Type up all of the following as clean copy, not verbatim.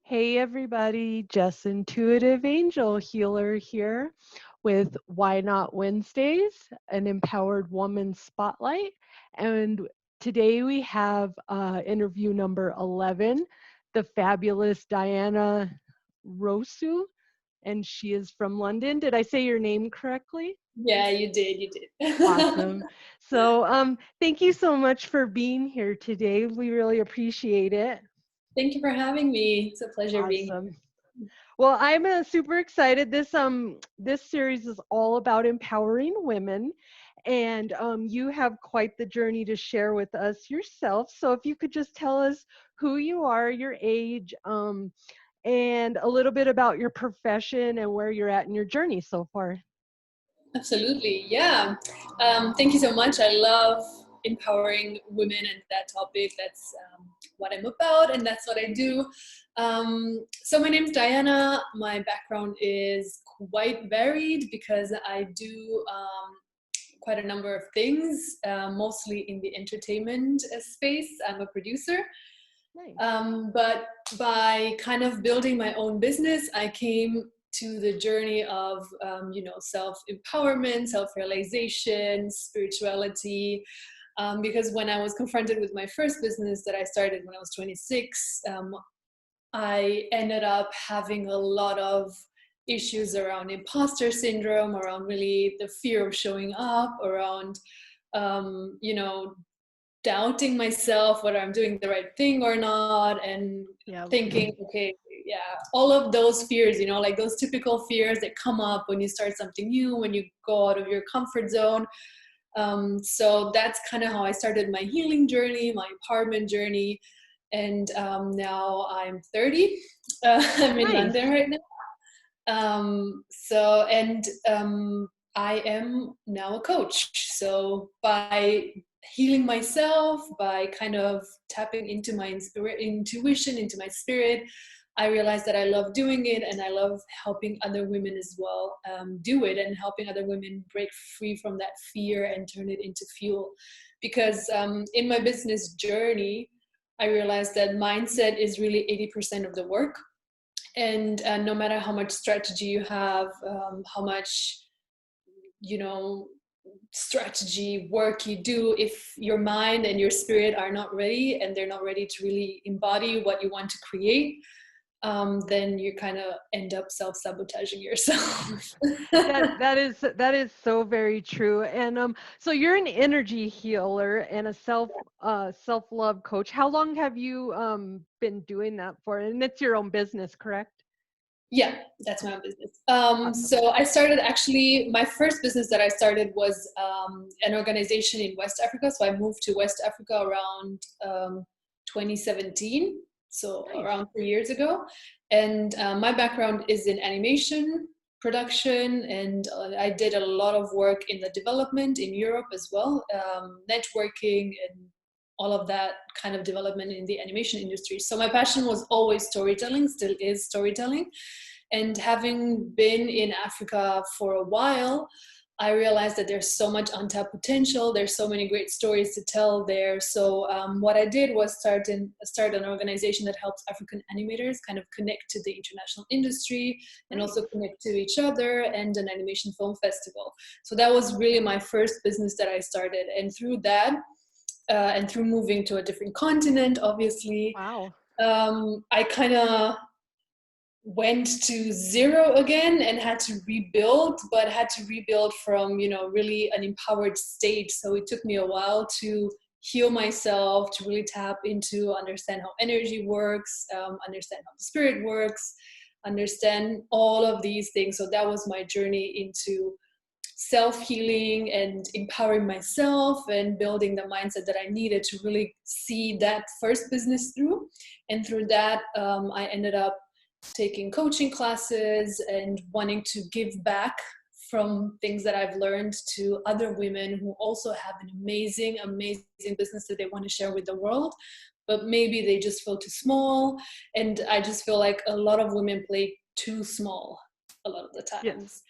Hey everybody, Jess Intuitive Angel Healer here with Why Not Wednesdays, an empowered woman spotlight. And today we have interview number 11, the fabulous Diana Rosu, and she is from London. Did I say your name correctly? Yeah, you did. You did. Awesome. So thank you so much for being here today. We really appreciate it. Thank you for having me. It's a pleasure being Awesome. here. Well, I'm super excited. This series is all about empowering women, and you have quite the journey to share with us yourself. So if you could just tell us who you are, your age, and a little bit about your profession and where you're at in your journey so far. Absolutely. Yeah. Thank you so much. I love empowering women and that topic. That's what I'm about, and that's what I do. So my name's Diana. My background is quite varied because I do quite a number of things, mostly in the entertainment space. I'm a producer. Nice. But by kind of building my own business, I came to the journey of, self-empowerment, self-realization, spirituality. Because when I was confronted with my first business that I started when I was 26, I ended up having a lot of issues around imposter syndrome, around really the fear of showing up, around, you know, doubting myself whether I'm doing the right thing or not, and Yeah. thinking, okay, yeah, all of those fears, like those typical fears that come up when you start something new, when you go out of your comfort zone. So that's kind of how I started my healing journey, my empowerment journey. And now I'm 30. I'm in Nice. London right now. And I am now a coach. So by healing myself, by kind of tapping into my intuition, into my spirit, I realized that I love doing it, and I love helping other women as well do it, and helping other women break free from that fear and turn it into fuel. Because in my business journey, I realized that mindset is really 80% of the work. And no matter how much strategy you have, how much, you know strategy work you do, if your mind and your spirit are not ready, and they're not ready to really embody what you want to create, then you kind of end up self-sabotaging yourself. That is so very true. And so you're an energy healer and a self-love coach. How long have you been doing that for? And it's your own business, correct? Yeah, that's my own business. Awesome. So I started, actually, my first business that I started was an organization in West Africa. So I moved to West Africa around 2017, so Nice. around 3 years ago. And my background is in animation production, and I did a lot of work in the development in Europe as well, networking and all of that kind of development in the animation industry. So my passion was always storytelling, still is storytelling. And having been in Africa for a while, I realized that there's so much untapped potential. There's so many great stories to tell there. So what I did was start an organization that helps African animators kind of connect to the international industry, and Nice. also connect to each other, and an animation film festival. So that was really my first business that I started. And through that, and through moving to a different continent, obviously, Wow. I kind of went to zero again and had to rebuild, but had to rebuild from, really an empowered state. So it took me a while to heal myself, to really tap into, understand how energy works, understand how the spirit works, understand all of these things. So that was my journey into self-healing and empowering myself, and building the mindset that I needed to really see that first business through. And through that, I ended up taking coaching classes and wanting to give back from things that I've learned to other women who also have an amazing, amazing business that they want to share with the world, but maybe they just feel too small. And I just feel like a lot of women play too small a lot of the Yes. times.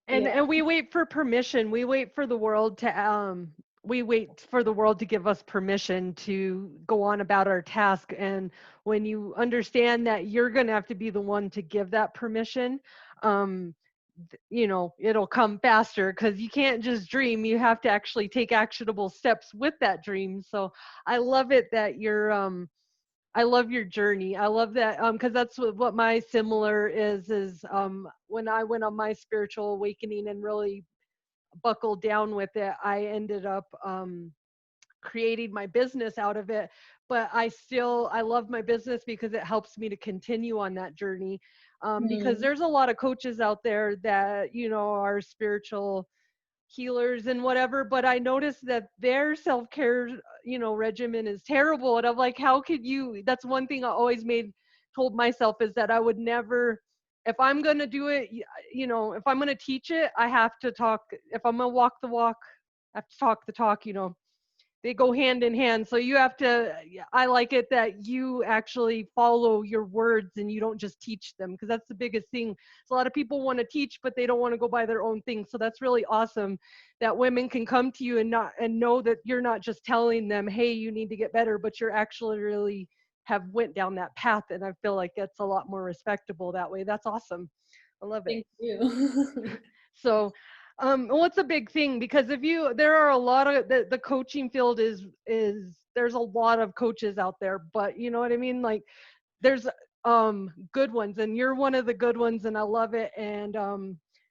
And Yeah. we wait for permission. We wait for the world we wait for the world to give us permission to go on about our task. And when you understand that you're going to have to be the one to give that permission, um, it'll come faster, because you can't just dream. You have to actually take actionable steps with that dream. So I love it that I love your journey. I love that, because that's what my similar is when I went on my spiritual awakening and really buckled down with it, I ended up creating my business out of it. But I love my business because it helps me to continue on that journey. Because Mm, there's a lot of coaches out there that are spiritual healers and whatever, but I noticed that their self-care regimen is terrible. And I'm like, how could you? That's one thing I always made told myself, is that I would never, if I'm going to do it, if I'm going to teach it, I have to talk. If I'm going to walk the walk, I have to talk the talk. They go hand in hand. So you have to, I like it that you actually follow your words and you don't just teach them, because that's the biggest thing. So a lot of people want to teach, but they don't want to go by their own thing. So that's really awesome that women can come to you and know that you're not just telling them, hey, you need to get better, but you're actually really have went down that path. And I feel like it's a lot more respectable that way. That's awesome. I love it. thank you. So, what's a big thing? Because there are a lot of the coaching field there's a lot of coaches out there, but you know what I mean? Like there's good ones, and you're one of the good ones, and I love it. And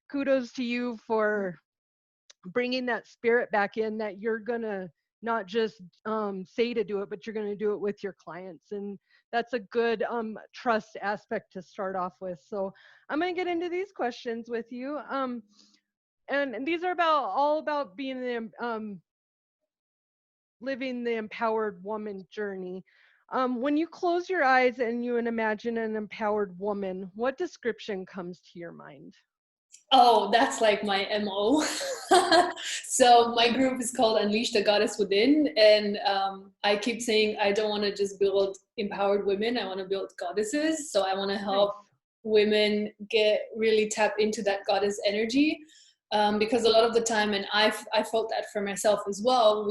kudos to you for bringing that spirit back in, that you're gonna not just say to do it, but you're gonna do it with your clients. And that's a good trust aspect to start off with. So I'm gonna get into these questions with you. And these are all about being living the empowered woman journey. When you close your eyes and you imagine an empowered woman, what description comes to your mind? Oh, that's like my MO. So my group is called Unleash the Goddess Within, and I keep saying I don't want to just build empowered women. I want to build goddesses. So I want to help Nice. women get really tap into that goddess energy. Because a lot of the time, and I felt that for myself as well.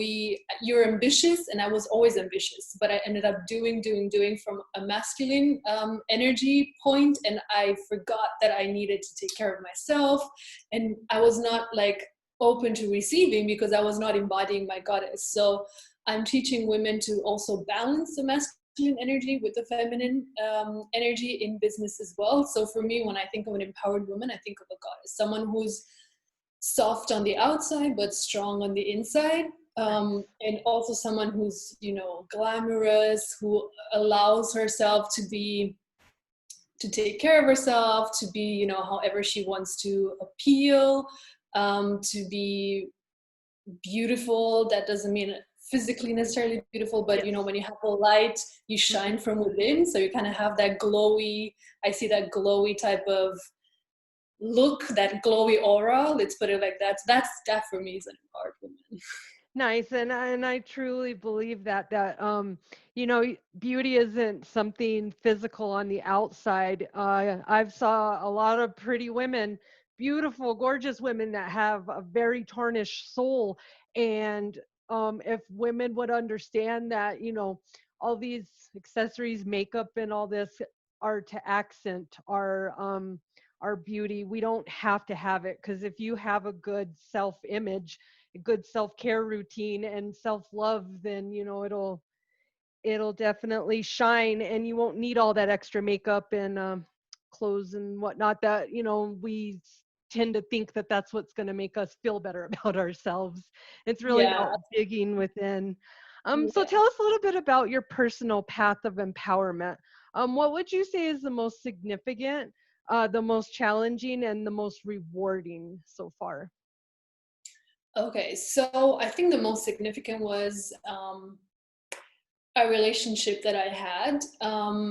You're ambitious, and I was always ambitious, but I ended up doing from a masculine energy point, and I forgot that I needed to take care of myself, and I was not like open to receiving because I was not embodying my goddess. So I'm teaching women to also balance the masculine energy with the feminine energy in business as well. So for me, when I think of an empowered woman, I think of a goddess, someone who's soft on the outside but strong on the inside, Nice. and also someone who's glamorous, who allows herself to take care of herself, to be however she wants to appeal, to be beautiful. That doesn't mean physically necessarily beautiful, but Yes. when you have a light, you Hmm. shine from within, so you kind of have that glowy, I see that glowy type of look, that glowy aura, let's put it like that. So that for me is an empowered woman. Nice. And I truly believe that beauty isn't something physical on the outside. I've saw a lot of pretty women, beautiful, gorgeous women that have a very tarnished soul. And if women would understand that, all these accessories, makeup, and all this are to accent our beauty. We don't have to have it, because if you have a good self-image, a good self-care routine and self-love, then it'll definitely shine, and you won't need all that extra makeup and clothes and whatnot that we tend to think that that's what's going to make us feel better about ourselves. It's really Yeah, about digging within. So yeah. tell us a little bit about your personal path of empowerment. What would you say is the most significant, the most challenging, and the most rewarding so far? Okay, so I think the most significant was a relationship that I had.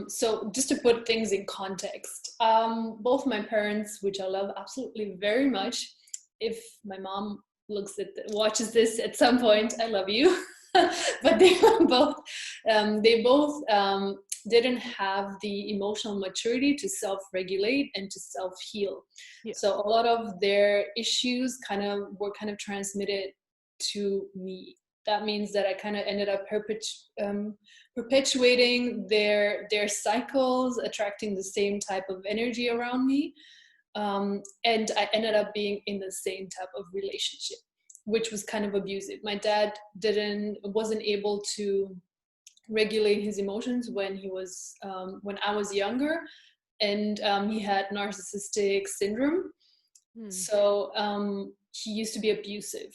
So just to put things in context, both my parents, which I love absolutely very much, if my mom watches this at some point, I love you. But they both didn't have the emotional maturity to self-regulate and to self-heal. So Yes. a lot of their issues were kind of transmitted to me. that means that I kind of ended up perpetuating their cycles, attracting the same type of energy around me. And I ended up being in the same type of relationship, which was kind of abusive. My dad wasn't able to regulate his emotions when I was younger, and he had narcissistic syndrome. Hmm. So he used to be abusive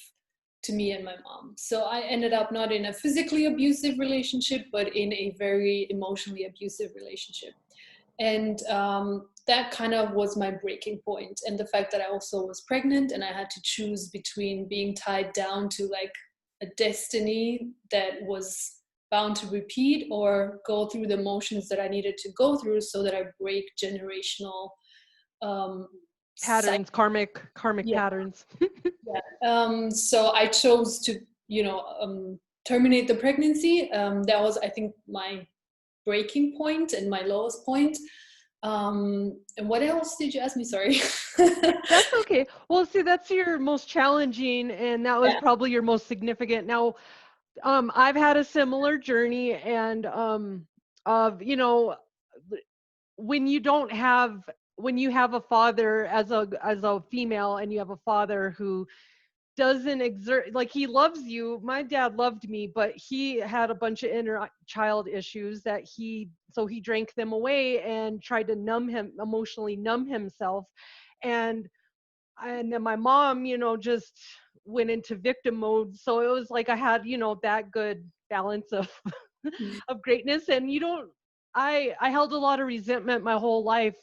to me and my mom. So I ended up not in a physically abusive relationship, but in a very emotionally abusive relationship. And that kind of was my breaking point. And the fact that I also was pregnant and I had to choose between being tied down to like a destiny that was bound to repeat, or go through the motions that I needed to go through so that I break generational um, cycles. Patterns, karmic patterns. So I chose to, terminate the pregnancy. That was, I think, my breaking point and my lowest point. And what else did you ask me? Sorry. That's okay. Well, see, that's your most challenging, and that was Yeah. probably your most significant. Now, I've had a similar journey, and of when you don't have when you have a father as a female, and you have a father who doesn't exert, like, he loves you. My dad loved me, but he had a bunch of inner child issues that he drank them away and tried to emotionally numb himself. And and then my mom, just went into victim mode. So it was like I had, that good balance of of greatness. And you don't I held a lot of resentment my whole life,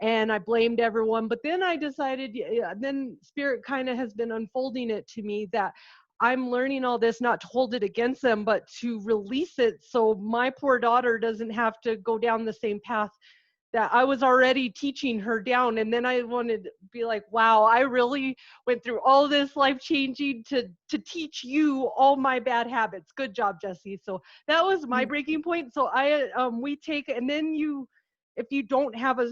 and I blamed everyone. But then I decided, yeah, then spirit kind of has been unfolding it to me that I'm learning all this not to hold it against them, but to release it, so my poor daughter doesn't have to go down the same path that I was already teaching her down. And then I wanted to be like, wow, I really went through all this life changing to teach you all my bad habits. Good job, Jesse. So that was my breaking point. So we take, and then if you don't have a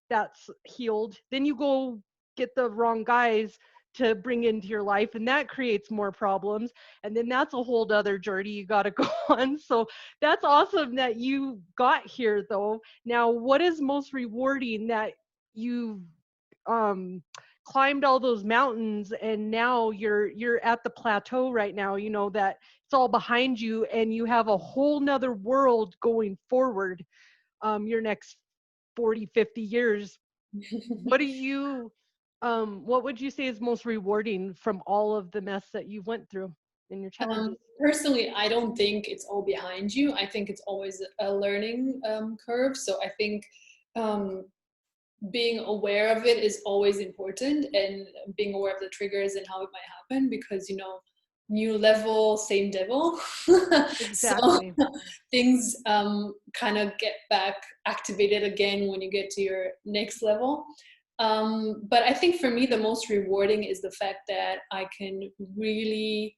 that's healed, then you go get the wrong guys to bring into your life, and that creates more problems. And then that's a whole other journey you got to go on. So that's awesome that you got here, though. Now, what is most rewarding, that you've um climbed all those mountains, and now you're at the plateau right now, that it's all behind you, and you have a whole nother world going forward, your next 40, 50 years. What do you what would you say is most rewarding from all of the mess that you went through and your challenges? Personally, I don't think it's all behind you. I think it's always a learning curve. So I think um, being aware of it is always important, and being aware of the triggers and how it might happen, because new level, same devil. So Exactly. things kind of get back activated again when you get to your next level. But I think for me, the most rewarding is the fact that I can really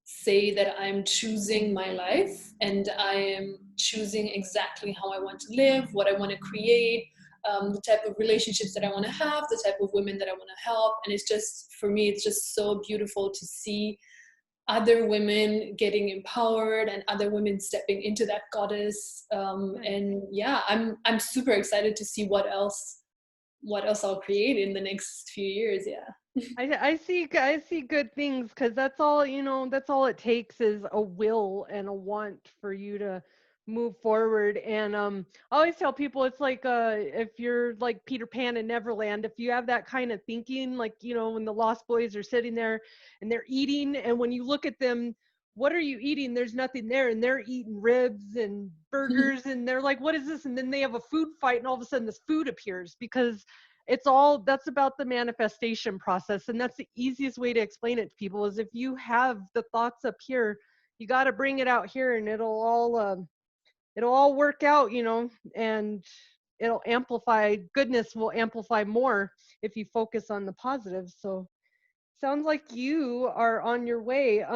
say that I'm choosing my life, and I am choosing exactly how I want to live, what I want to create, the type of relationships that I want to have, the type of women that I want to help. And it's just, for me, it's just so beautiful to see other women getting empowered and other women stepping into that goddess. Nice. And yeah, I'm super excited to see what else I'll create in the next few years. Yeah. I see good things, because that's all, that's all it takes is a will and a want for you to move forward. And I always tell people, it's like, if you're like Peter Pan in Neverland, if you have that kind of thinking, like, when the Lost Boys are sitting there and they're eating, and when you look at them, what are you eating? There's nothing there, and they're eating ribs and burgers, and they're like, what is this? And then they have a food fight, and all of a sudden this food appears, because that's about the manifestation process. And that's the easiest way to explain it to people, is if you have the thoughts up here, you got to bring it out here, and it'll all work out, and it'll amplify. Goodness will amplify more if you focus on the positive. So sounds like you are on your way.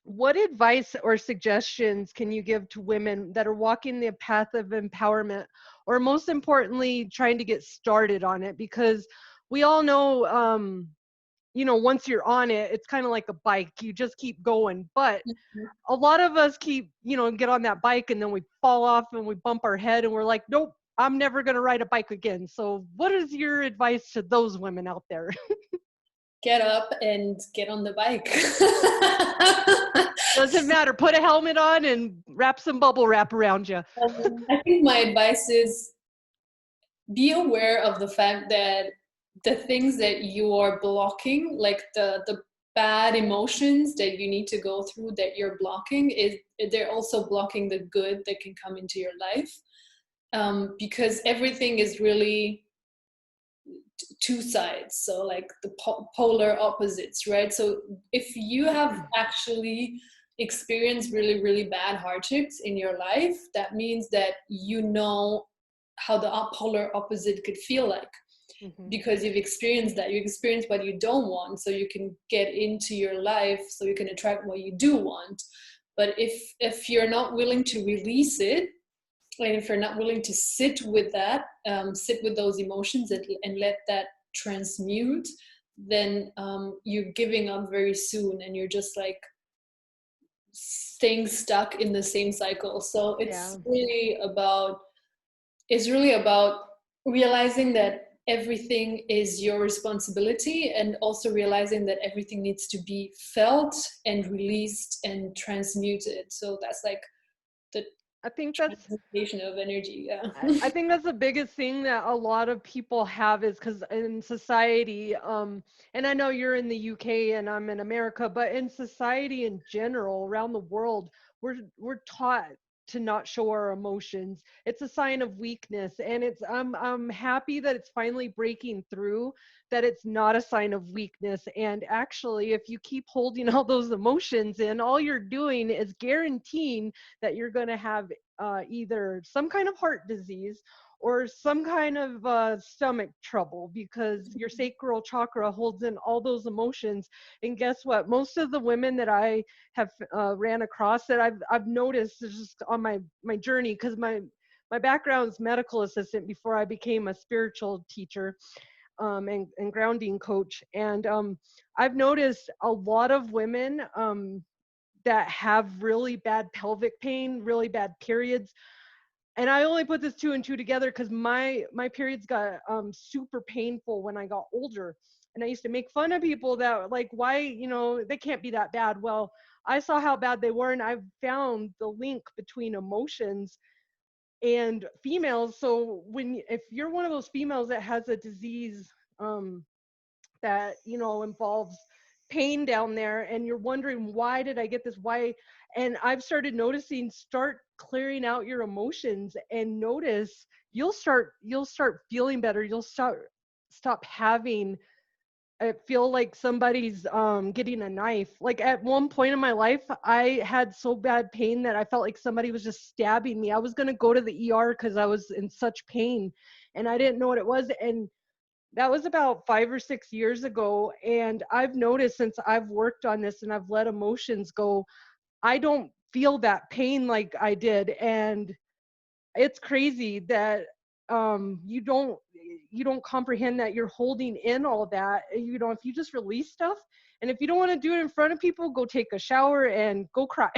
What advice or suggestions can you give to women that are walking the path of empowerment, or most importantly, trying to get started on it? Because we all know, once you're on it, it's kind of like a bike. You just keep going. But Mhm. a lot of us keep, get on that bike and then we fall off and we bump our head and we're like, nope, I'm never going to ride a bike again. So, what is your advice to those women out there? Get up and get on the bike. Doesn't matter. Put a helmet on and wrap some bubble wrap around you. I think my advice is be aware of the fact that the things that you are blocking, like the bad emotions that you need to go through that you're blocking, is they're also blocking the good that can come into your life. Because everything is really two sides, so like the polar opposites, right? So if you have actually experienced really really bad hardships in your life, that means that you know how the polar opposite could feel like, Hmm. because you've experienced that. You experience what you don't want, so you can get into your life, so you can attract what you do want. But if you're not willing to release it, and if you're not willing to sit with that, sit with those emotions, and let that transmute, then you're giving up very soon, and you're just like staying stuck in the same cycle. So Yeah. it's really about realizing that everything is your responsibility, and also realizing that everything needs to be felt and released and transmuted. So that's like the I think that's transmutation of energy. Yeah. I think that's the biggest thing that a lot of people have is because in society, and I know you're in the UK and I'm in America, but in society in general, around the world, we're taught to not show our emotions. It's a sign of weakness, and I'm happy that it's finally breaking through that it's not a sign of weakness. And actually, if you keep holding all those emotions in, all you're doing is guaranteeing that you're going to have either some kind of heart disease or some kind of stomach trouble because your sacral chakra holds in all those emotions. And guess what? Most of the women that I have ran across that I've noticed is just on my journey, because my background is medical assistant before I became a spiritual teacher, and grounding coach. And I've noticed a lot of women that have really bad pelvic pain, really bad periods. And I only put this two and two together because my periods got super painful when I got older. And I used to make fun of people that like, why, they can't be that bad. Well, I saw how bad they were, and I found the link between emotions and females. So if you're one of those females that has a disease, um, that involves pain down there, and you're wondering, why did I get this, why? And I've started noticing, start clearing out your emotions and notice you'll start feeling better. You'll stop having it feel like somebody's getting a knife. Like at one point in my life, I had so bad pain that I felt like somebody was just stabbing me. I was going to go to the ER because I was in such pain and I didn't know what it was. And that was about 5 or 6 years ago. And I've noticed since I've worked on this and I've let emotions go, I don't feel that pain like I did. And it's crazy that you don't comprehend that you're holding in all that. If you just release stuff, and if you don't want to do it in front of people, go take a shower and go cry.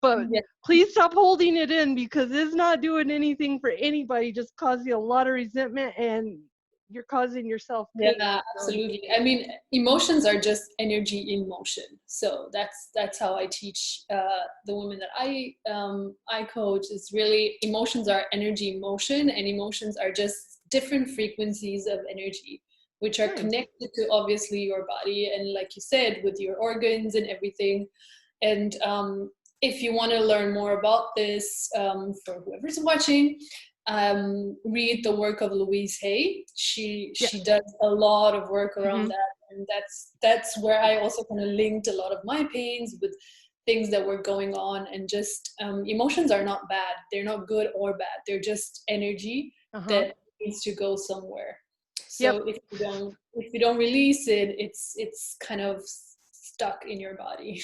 But Yeah. please stop holding it in, because it's not doing anything for anybody, just causing a lot of resentment, and you're causing yourself pain. Yeah, So absolutely. I mean, emotions are just energy in motion. So that's how I teach the women that I coach. Is really, emotions are energy in motion, and emotions are just different frequencies of energy, which are nice. connected to obviously your body, and like you said, with your organs and everything. And if you want to learn more about this, for whoever's watching, read the work of Louise Hay. She Yes. does a lot of work around Hmm. that, and that's where I also kind of linked a lot of my pains with things that were going on. And just emotions are not bad; they're not good or bad. They're just energy Uh-huh. that needs to go somewhere. Yep. So if you don't release it, it's kind of stuck in your body.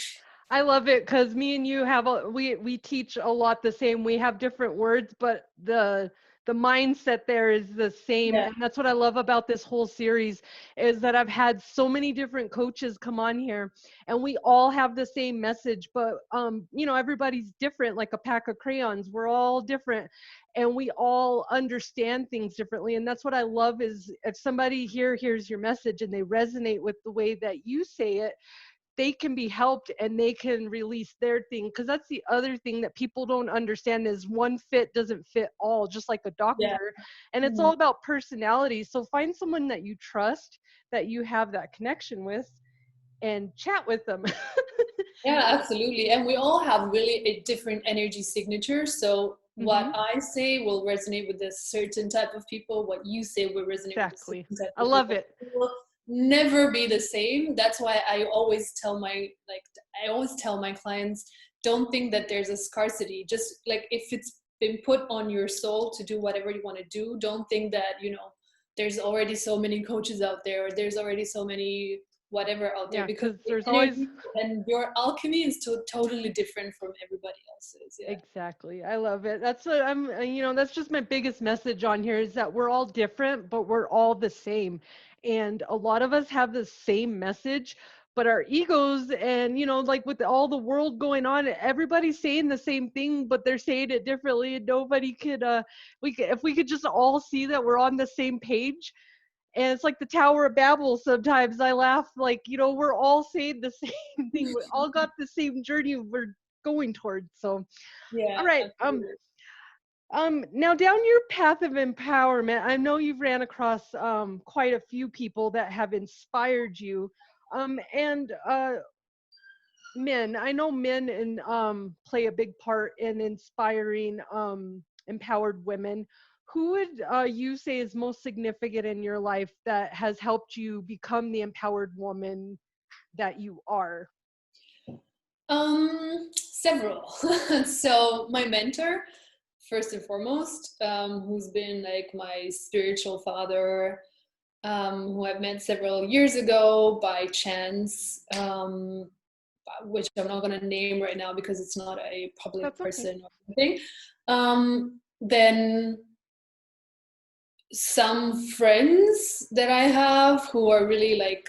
I love it because me and you we teach a lot the same. We have different words, but the the mindset there is the same. Yeah. And that's what I love about this whole series, is that I've had so many different coaches come on here, and we all have the same message, but you know, everybody's different, like a pack of crayons. We're all different, and we all understand things differently. And that's what I love, is if somebody here hears your message and they resonate with the way that you say it, they can be helped and they can release their thing. Because that's the other thing that people don't understand, is one fit doesn't fit all, just like a Yeah. doctor. And it's Mhm. all about personality. So find someone that you trust, that you have that connection with, and chat with them. Yeah, absolutely. And we all have really a different energy signature. So what Hmm. I say will resonate with a certain type of people. What you say will resonate with a Exactly. certain type I of love people. it. It will never be the same. That's why I always tell my clients, don't think that there's a scarcity. Just like if it's been put on your soul to do whatever you want to do, don't think that, there's already so many coaches out there, or there's already so many whatever out there, Yeah, because because the there's always. energy and your alchemy is totally different from everybody else's. Yeah. Exactly. I love it. That's what I'm, you know, that's just my biggest message on here, is that we're all different, but we're all the same. And a lot of us have the same message, but our egos and, you know, like with all the world going on, everybody's saying the same thing, but they're saying it differently. And nobody could, if we could just all see that we're on the same page. And it's like the Tower of Babel. Sometimes I laugh, like, you know, we're all saying the same thing. We all got the same journey we're going towards. So, Yeah, all right. absolutely. Now down your path of empowerment, I know you've ran across quite a few people that have inspired you. And men, I know men and play a big part in inspiring empowered women. Who would you say is most significant in your life that has helped you become the empowered woman that you are? Several. So my mentor, first and foremost, who's been like my spiritual father, who I've met several years ago by chance, which I'm not going to name right now because it's not a public That's okay. person or anything. Then some friends that I have who are really like,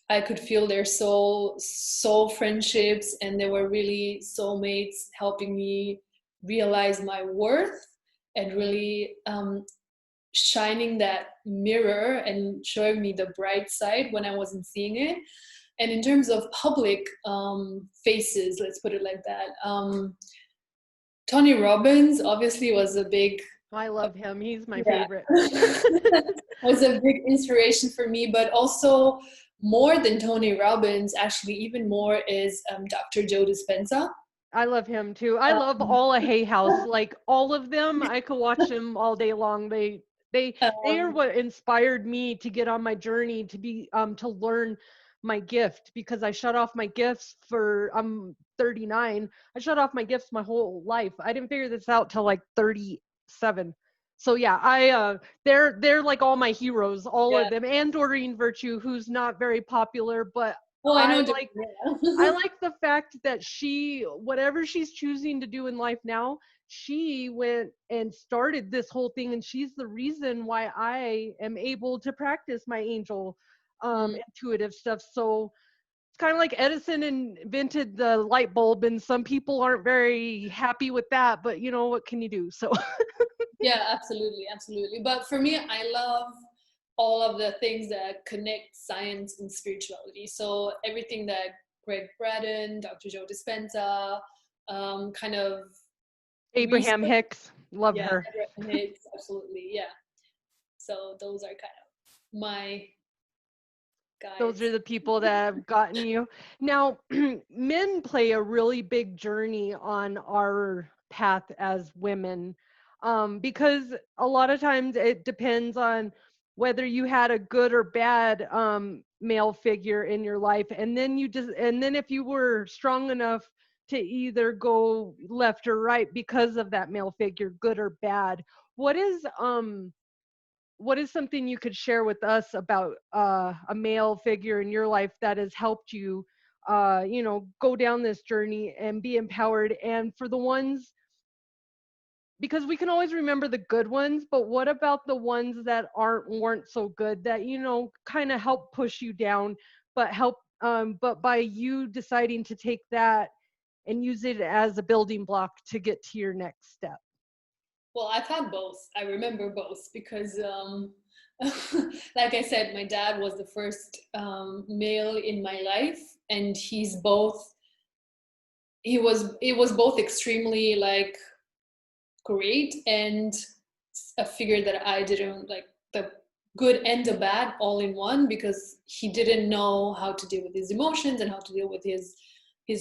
I could feel their soul friendships, and they were really soulmates, helping me realize my worth and really shining that mirror and showing me the bright side when I wasn't seeing it. And in terms of public faces, let's put it like that, Tony Robbins obviously was a big, I love him. He's my yeah, favorite. was a big inspiration for me. But also, more than Tony Robbins, actually, even more is Dr. Joe Dispenza. I love him too. I love Um, all of Hay House, like all of them. I could watch them all day long. They are um, what inspired me to get on my journey to be to learn my gift, because I shut off my gifts for I'm 39. I shut off my gifts my whole life. I didn't figure this out till like 37. So yeah, they're like all my heroes, all yeah. of them, and Doreen Virtue, who's not very popular, but Oh, I I know. like I Yeah. like the fact that she, whatever she's choosing to do in life now, she went and started this whole thing, and she's the reason why I am able to practice my angel Mm, intuitive stuff. So it's kind of like Edison invented the light bulb, and some people aren't very happy with that, but you know, what can you do? So yeah, absolutely, absolutely. But for me, I love all of the things that connect science and spirituality. So everything that Greg Braden, Dr. Joe Dispenza, kind of Abraham research. Hicks, love Yeah, her. Abraham Hicks, absolutely. Yeah. So those are kind of my Those are guys. the people that have gotten you. Now, men play a really big journey on our path as women, because a lot of times it depends on whether you had a good or bad male figure in your life, and then and then if you were strong enough to either go left or right because of that male figure, good or bad. What is something you could share with us about a male figure in your life that has helped you, go down this journey and be empowered? And for the ones because we can always remember the good ones, but what about the ones that weren't so good, that kind of help push you down, but by you deciding to take that and use it as a building block to get to your next step? Well, I've had both. I remember both because, like I said, my dad was the first male in my life, and it was both extremely like great and a figure that I didn't like, the good and the bad all in one, because he didn't know how to deal with his emotions and how to deal with his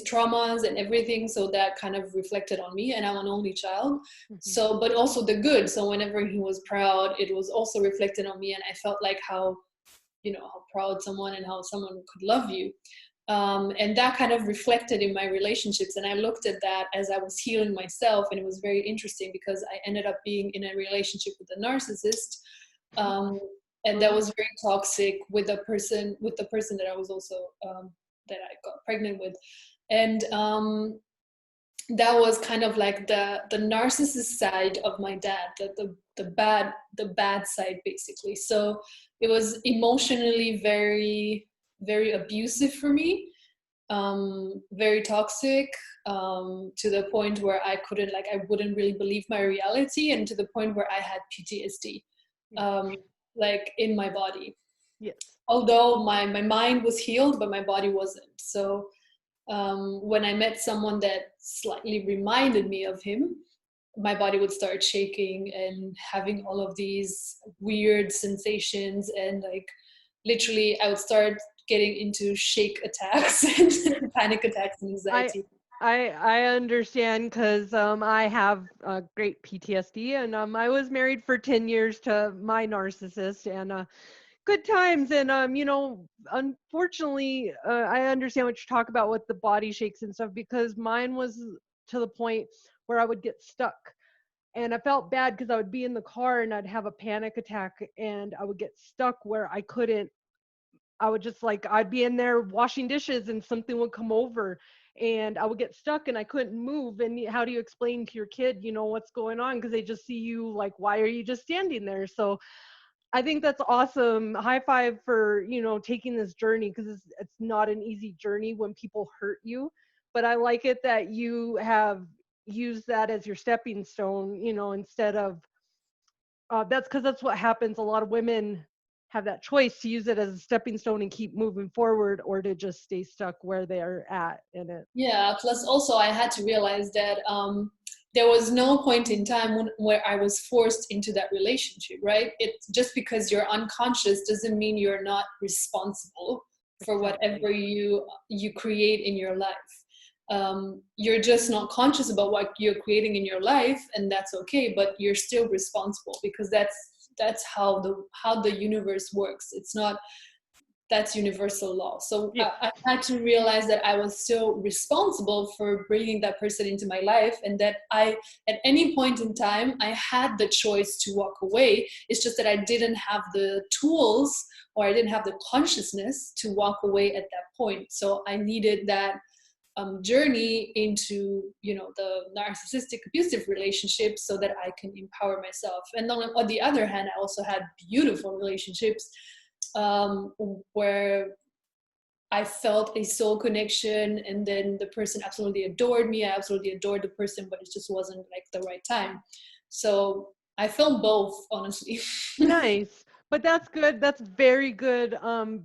traumas and everything. So that kind of reflected on me, and I'm an only child. Mhm. So, but also the good. So whenever he was proud, it was also reflected on me, and I felt like how, how proud someone and how someone could love you. And that kind of reflected in my relationships, and I looked at that as I was healing myself, and it was very interesting because I ended up being in a relationship with a narcissist, um, and that Ooh. was very toxic with the person that I was also, that I got pregnant with. And that was kind of like the narcissist side of my dad, the bad side basically. So it was emotionally very, very abusive for me, very toxic, to the point where I wouldn't really believe my reality, and to the point where I had PTSD, Yeah. um, like in my body. Yes. Although my mind was healed, but my body wasn't. So when I met someone that slightly reminded me of him, my body would start shaking and having all of these weird sensations, and like literally I would start getting into shake attacks and panic attacks and I anxiety. I understand, because I have great PTSD, and I was married for 10 years to my narcissist, and good times. And unfortunately, I understand what you talk about with the body shakes and stuff, because mine was to the point where I would get stuck, and I felt bad because I would be in the car and I'd have a panic attack, and I would get stuck where I couldn't. I would just like, I'd be in there washing dishes and something would come over, and I would get stuck and I couldn't move. And how do you explain to your kid, what's going on? Because they just see you like, why are you just standing there? So I think that's awesome. High five for, taking this journey, because it's not an easy journey when people hurt you. But I like it that you have used that as your stepping stone, instead of, that's because that's what happens. A lot of women have that choice to use it as a stepping stone and keep moving forward, or to just stay stuck where they're at in it. Yeah, plus also I had to realize that there was no point in time where I was forced into that relationship, right? It just because you're unconscious doesn't mean you're not responsible for Exactly. whatever you create in your life. You're just not conscious about what you're creating in your life, and that's okay. But you're still responsible, because that's how the universe works. It's not That's universal law. So Yeah. I had to realize that I was still responsible for bringing that person into my life, and that at any point in time, I had the choice to walk away. It's just that I didn't have the tools, or I didn't have the consciousness to walk away at that point. So I needed that journey into, the narcissistic abusive relationship, so that I can empower myself. And on the other hand, I also had beautiful relationships, um, where I felt a soul connection, and then the person absolutely adored me. I absolutely adored the person, but it just wasn't like the right time. So I felt both, honestly. Nice. But that's good. That's very good.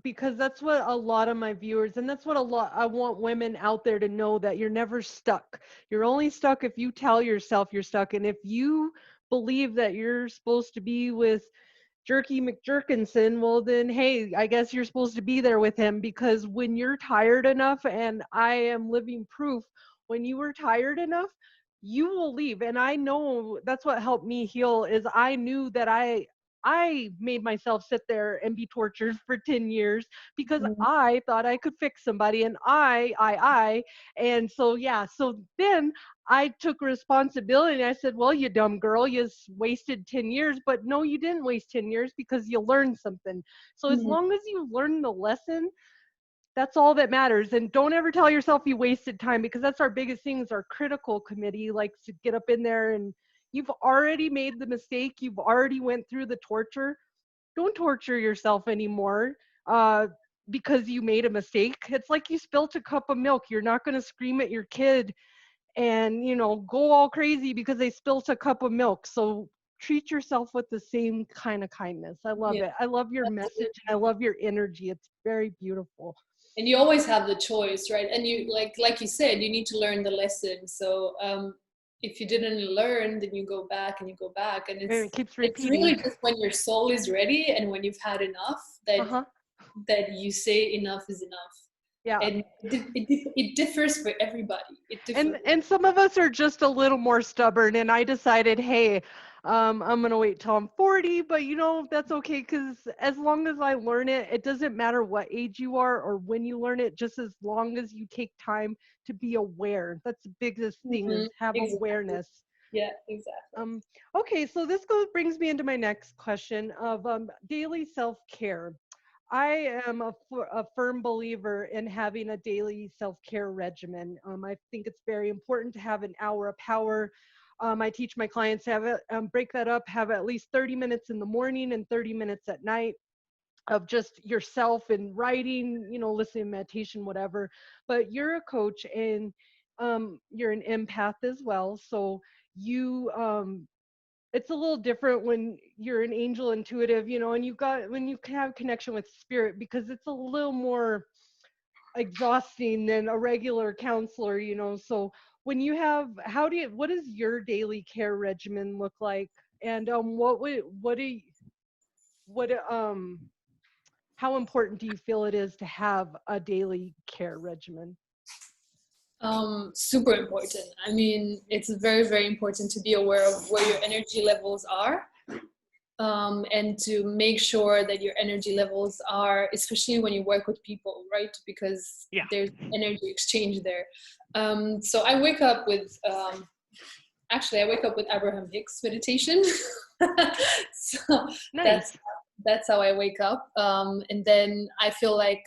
Because that's what a lot of my viewers, and that's what a lot, I want women out there to know, that you're never stuck. You're only stuck if you tell yourself you're stuck. And if you believe that you're supposed to be with Jerky McJerkinson, well then, hey, I guess you're supposed to be there with him, because when you're tired enough, and I am living proof, when you were tired enough, you will leave. And I know that's what helped me heal, is I knew that I made myself sit there and be tortured for 10 years, because Mhm. I thought I could fix somebody, and I. And so, yeah, so then I took responsibility, and I said, well, you dumb girl, you wasted 10 years. But no, you didn't waste 10 years, because you learned something. So as Mhm. long as you learn the lesson, that's all that matters. And don't ever tell yourself you wasted time, because that's our biggest thing, is our critical committee likes to get up in there and You've already made the mistake. You've already went through the torture. Don't torture yourself anymore uh, because you made a mistake. It's like you spilt a cup of milk. You're not going to scream at your kid and, go all crazy because they spilt a cup of milk. So treat yourself with the same kind of kindness. I love Yeah, it. I love your message and I love your energy. It's very beautiful. and you always have the choice, right? And you like you said, you need to learn the lesson. So if you didn't learn, then you go back and you go back, and And it keeps it's repeating. really just when your soul is ready and when you've had enough Uh-huh. that you say enough is enough. Yeah. And it differs for everybody. It differs. And some of us are just a little more stubborn, and I decided, hey, I'm gonna wait till I'm 40, but that's okay, because as long as I learn it, it doesn't matter what age you are or when you learn it, just as long as you take time to be aware. That's the biggest thing, Mhm. is have Exactly. awareness. Yeah, exactly. um okay, so this brings me into my next question of daily self-care. I am a firm believer in having a daily self care regimen. I think it's very important to have an hour of power. I teach my clients to have it, break that up, have at least 30 minutes in the morning and 30 minutes at night of just yourself and writing, listening, meditation, whatever. But you're a coach and you're an empath as well. So you it's a little different when you're an angel intuitive, and when you have connection with spirit, because it's a little more exhausting than a regular counselor, so when you have what does your daily care regimen look like? And what do you, what how important do you feel it is to have a daily care regimen? Super important. I mean, it's very, very important to be aware of where your energy levels are, and to make sure that your energy levels are, especially when you work with people, right? Because Yeah. there's energy exchange there. So I wake up with, actually, I wake up with Abraham Hicks meditation. So that's Nice. that's how I wake up. And then I feel like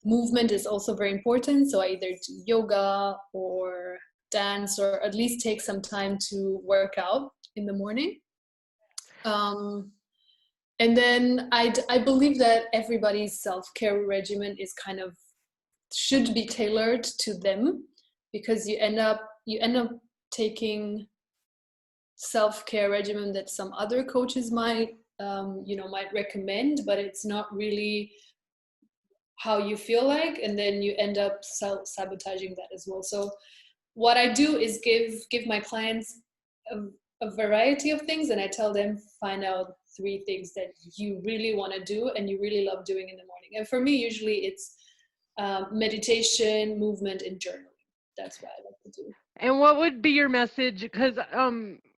movement is also very important. So I either do yoga or dance, or at least take some time to work out in the morning. Um, and then I believe that everybody's self-care regimen is kind of should be tailored to them, because you end up taking self-care regimen that some other coaches might recommend, but it's not really how you feel like, and then you end up sabotaging that as well. So what I do is give my clients a, a variety of things, and I tell them, find out 3 things that you really want to do and you really love doing in the morning. And for me, usually it's meditation, movement, and journaling. That's what I like to do. And what would be your message? Because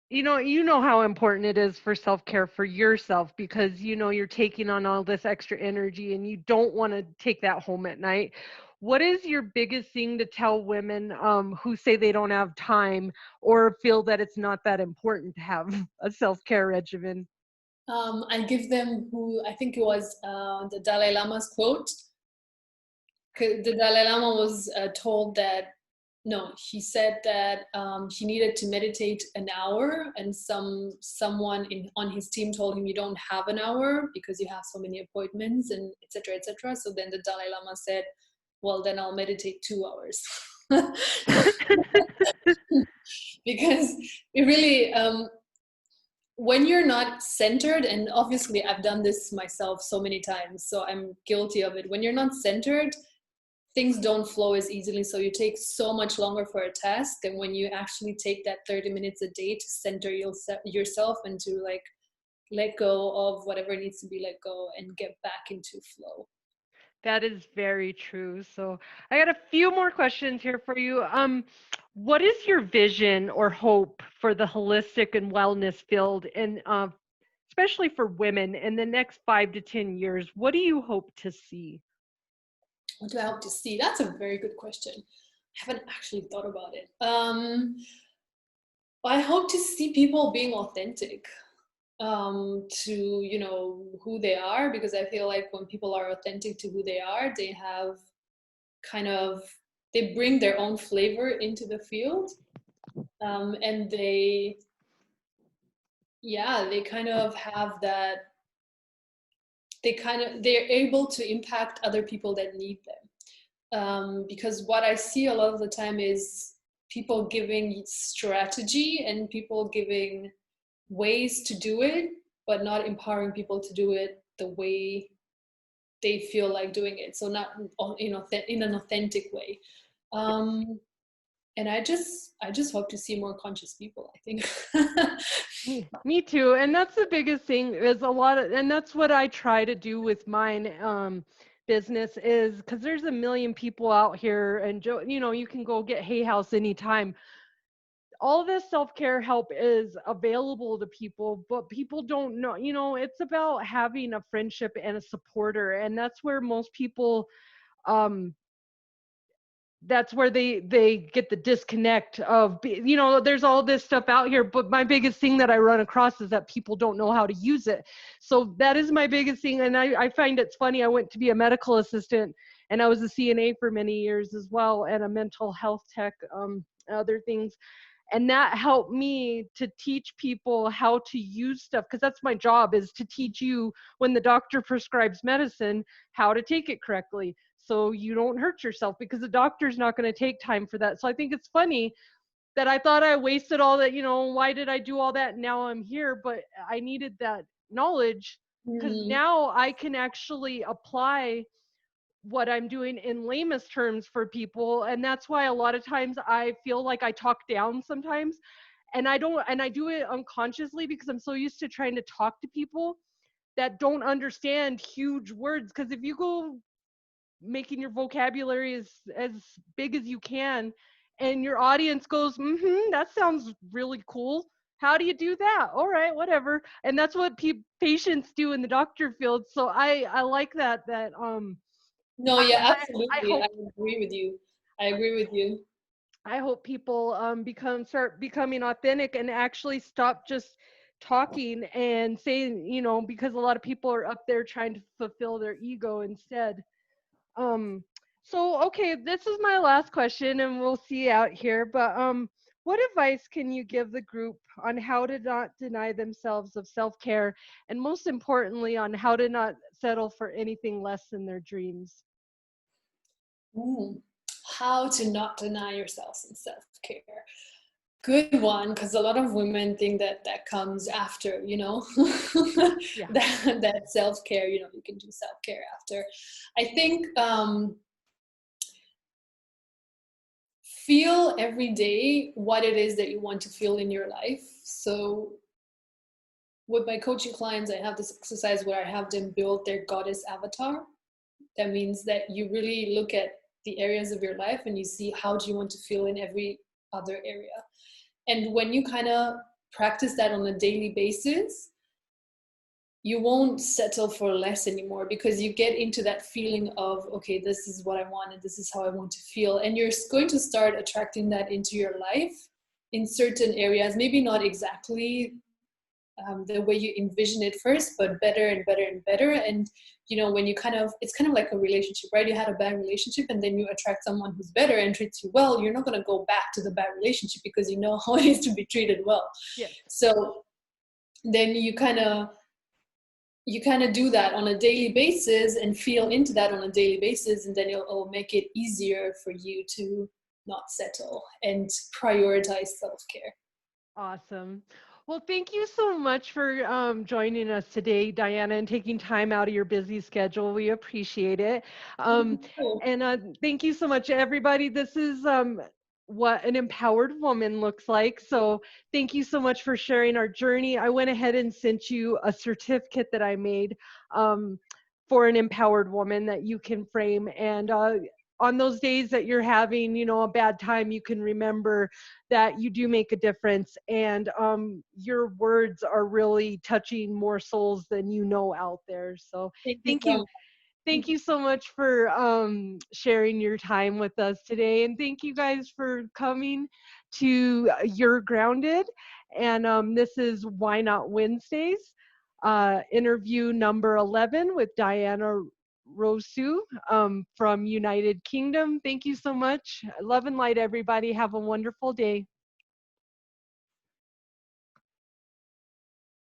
you know how important it is for self-care for yourself, because you're taking on all this extra energy and you don't want to take that home at night. What is your biggest thing to tell women who say they don't have time or feel that it's not that important to have a self-care regimen? I give them who I think it was the Dalai Lama's quote. The Dalai Lama was told that, no, he said that he needed to meditate an hour, and someone on his team told him, you don't have an hour because you have so many appointments and etc. etc. So then the Dalai Lama said, well, then I'll meditate 2 hours. Because it really, when you're not centered, and obviously I've done this myself so many times, so I'm guilty of it. When you're not centered, things don't flow as easily, so you take so much longer for a task than when you actually take that 30 minutes a day to center yourself and to like let go of whatever needs to be let go and get back into flow. That is very true. So I got a few more questions here for you. What is your vision or hope for the holistic and wellness field, and especially for women in the next 5 to 10 years? What do you hope to see? What do I hope to see? That's a very good question. I haven't actually thought about it. I hope to see people being authentic, to who they are, because I feel like when people are authentic to who they are, they have kind of they bring their own flavor into the field, and Yeah, they kind of have that, they're able to impact other people that need them. Because what I see a lot of the time is people giving strategy and people giving ways to do it, but not empowering people to do it the way they feel like doing it. So not in an authentic way. Yes. Um, and I just hope to see more conscious people, I think. Me too. And that's the biggest thing is a lot of, and that's what I try to do with mine business is because there's a million people out here and you can go get Hay House anytime. All this self-care help is available to people, but people don't know, it's about having a friendship and a supporter. And that's where most people um that's where they get the disconnect of there's all this stuff out here, but my biggest thing that I run across is that people don't know how to use it. So that is my biggest thing. And I find it's funny, I went to be a medical assistant and I was a CNA for many years as well, and a mental health tech, other things. And that helped me to teach people how to use stuff, because that's my job, is to teach you when the doctor prescribes medicine how to take it correctly so you don't hurt yourself, because the doctor's not going to take time for that. So I think it's funny that I thought I wasted all that, why did I do all that? Now I'm here, but I needed that knowledge because Mm. now I can actually apply what I'm doing in lamest terms for people. And that's why a lot of times I feel like I talk down sometimes. And I do it unconsciously because I'm so used to trying to talk to people that don't understand huge words. Because if you go making your vocabulary as big as you can and your audience goes, that sounds really cool. How do you do that? All right, whatever. And that's what patients do in the doctor field. So I like that No, I, yeah, I absolutely. I hope agree with you. I agree with you. people start becoming authentic and actually stop just talking and saying, because a lot of people are up there trying to fulfill their ego instead. Um, so okay, this is my last question and we'll see out here, but what advice can you give the group on how to not deny themselves of self-care, and most importantly on how to not settle for anything less than their dreams? Ooh, how to not deny yourself some self-care. Good one, because a lot of women think that that comes after, Yeah. that self-care, you can do self-care after. I think feel every day what it is that you want to feel in your life. So with my coaching clients, I have this exercise where I have them build their goddess avatar. That means that you really look at the areas of your life and you see how do you want to feel in every other area. And when you kind of practice that on a daily basis, you won't settle for less anymore, because you get into that feeling of, okay, this is what I want and this is how I want to feel. And you're going to start attracting that into your life in certain areas, maybe not exactly the way you envision it first, but better and better and better. And when it's kind of like a relationship, right? You had a bad relationship and then you attract someone who's better and treats you well. You're not going to go back to the bad relationship because you know how it is to be treated well. Yes. So then you kind of do that on a daily basis and feel into that on a daily basis, and then it'll make it easier for you to not settle and prioritize self-care. Awesome. Well, thank you so much for joining us today, Diana, and taking time out of your busy schedule. We appreciate it. Um, Cool. and thank you so much, everybody. This is what an empowered woman looks like. So thank you so much for sharing our journey. I went ahead and sent you a certificate that I made um, for an empowered woman that you can frame. And on those days that you're having, a bad time, you can remember that you do make a difference, and your words are really touching more souls than out there. So Thank you thank so you. much. Thank you so much for sharing your time with us today. And thank you guys for coming to You're Grounded. And this is Why Not Wednesdays, interview number 11 with Diana Rosu from United Kingdom. Thank you so much. Love and light, everybody. Have a wonderful day.